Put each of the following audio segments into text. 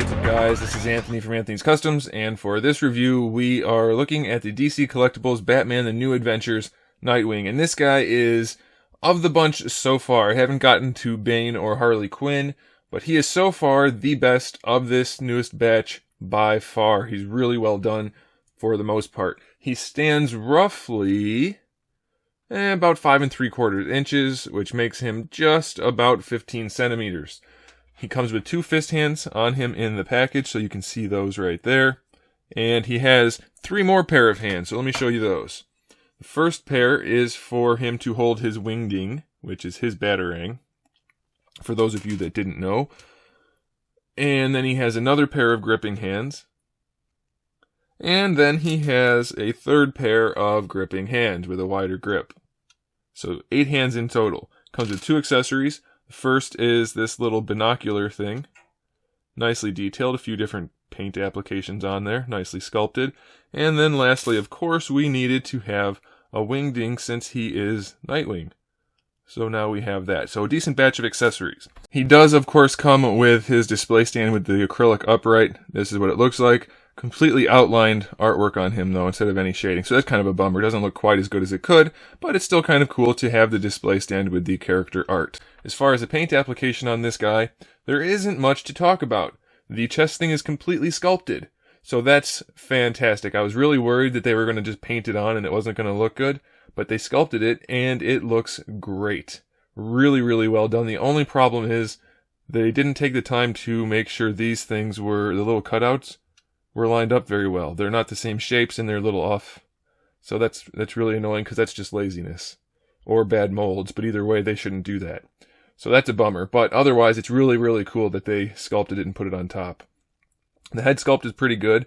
What's up, guys? This is Anthony from Anthony's Customs, and for this review, we are looking at the DC Collectibles Batman The New Adventures Nightwing. And this guy is, of the bunch so far, I haven't gotten to Bane or Harley Quinn, but he is so far the best of this newest batch by far. He's really well done for the most part. He stands roughly about 5 3/4 inches, which makes him just about 15 centimeters. He comes with 2 fist hands on him in the package, so you can see those right there. And he has 3 more pair of hands, so let me show you those. The first pair is for him to hold his wingding, which is his batarang, for those of you that didn't know. And then he has another pair of gripping hands. And then he has a third pair of gripping hands with a wider grip. So 8 hands in total. Comes with 2 accessories. The first is this little binocular thing. Nicely detailed, a few different paint applications on there, nicely sculpted. And then lastly, of course, we needed to have a wingding since he is Nightwing. So now we have that. So a decent batch of accessories. He does, of course, come with his display stand with the acrylic upright. This is what it looks like. Completely outlined artwork on him, though, instead of any shading. So that's kind of a bummer. It doesn't look quite as good as it could, but it's still kind of cool to have the display stand with the character art. As far as the paint application on this guy, there isn't much to talk about. The chest thing is completely sculpted. So that's fantastic. I was really worried that they were going to just paint it on and it wasn't going to look good, but they sculpted it and it looks great. Really, really well done. The only problem is they didn't take the time to make sure these things were, the little cutouts, were lined up very well. They're not the same shapes and they're a little off. So that's really annoying because that's just laziness. Or bad molds, but either way, they shouldn't do that. So that's a bummer. But otherwise, it's really, really cool that they sculpted it and put it on top. The head sculpt is pretty good.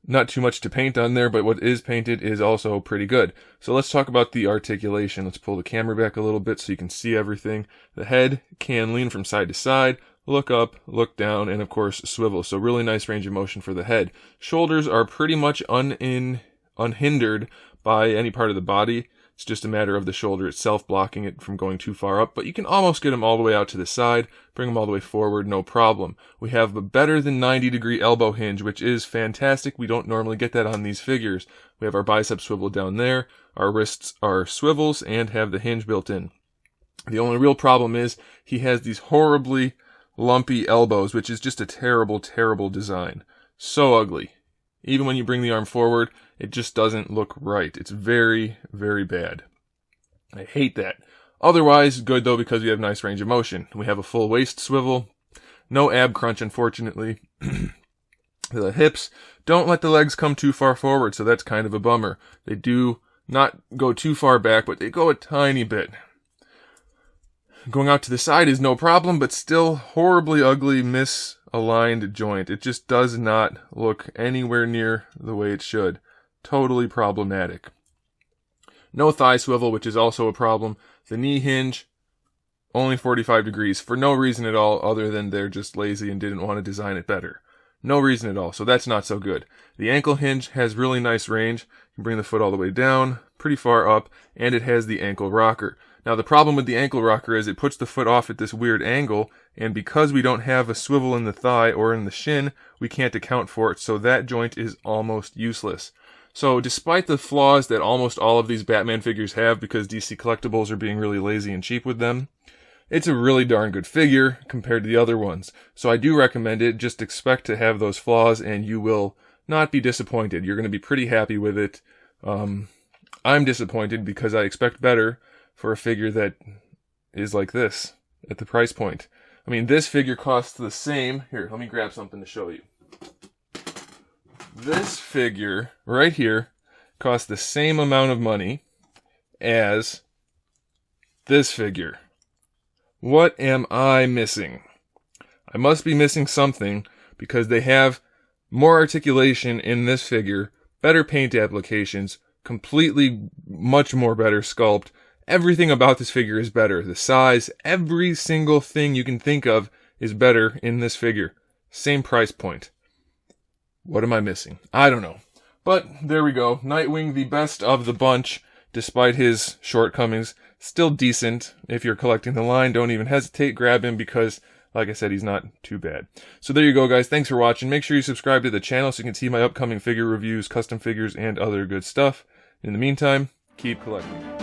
Not too much to paint on there, but what is painted is also pretty good. So let's talk about the articulation. Let's pull the camera back a little bit so you can see everything. The head can lean from side to side, look up, look down, and of course swivel. So really nice range of motion for the head. Shoulders are pretty much unhindered by any part of the body. It's just a matter of the shoulder itself blocking it from going too far up, but you can almost get them all the way out to the side, bring them all the way forward, no problem. We have a better than 90-degree elbow hinge, which is fantastic. We don't normally get that on these figures. We have our bicep swivel down there, our wrists are swivels, and have the hinge built in. The only real problem is he has these horribly lumpy elbows, which is just a terrible, terrible design. So ugly. Even when you bring the arm forward, it just doesn't look right. It's very, very bad. I hate that. Otherwise, good though because we have nice range of motion. We have a full waist swivel. No ab crunch, unfortunately. The hips don't let the legs come too far forward, so that's kind of a bummer. They do not go too far back, but they go a tiny bit. Going out to the side is no problem, but still horribly ugly, misaligned joint. It just does not look anywhere near the way it should. Totally problematic. No thigh swivel, which is also a problem. The knee hinge, only 45 degrees for no reason at all other than they're just lazy and didn't want to design it better. No reason at all, so that's not so good. The ankle hinge has really nice range. You can bring the foot all the way down, pretty far up, and it has the ankle rocker. Now the problem with the ankle rocker is it puts the foot off at this weird angle, and because we don't have a swivel in the thigh or in the shin, we can't account for it, so that joint is almost useless. So despite the flaws that almost all of these Batman figures have because DC Collectibles are being really lazy and cheap with them, it's a really darn good figure compared to the other ones. So I do recommend it. Just expect to have those flaws and you will not be disappointed. You're going to be pretty happy with it. I'm disappointed because I expect better for a figure that is like this at the price point. I mean, this figure costs the same. Here, let me grab something to show you. This figure right here costs the same amount of money as this figure. What am I missing? I must be missing something because they have more articulation in this figure, better paint applications, completely much more better sculpt. Everything about this figure is better. The size, every single thing you can think of is better in this figure. Same price point. What am I missing? I don't know. But there we go. Nightwing, the best of the bunch, despite his shortcomings. Still decent. If you're collecting the line, don't even hesitate. Grab him because like I said, he's not too bad. So there you go, guys. Thanks for watching. Make sure you subscribe to the channel so you can see my upcoming figure reviews, custom figures, and other good stuff. In the meantime, keep collecting.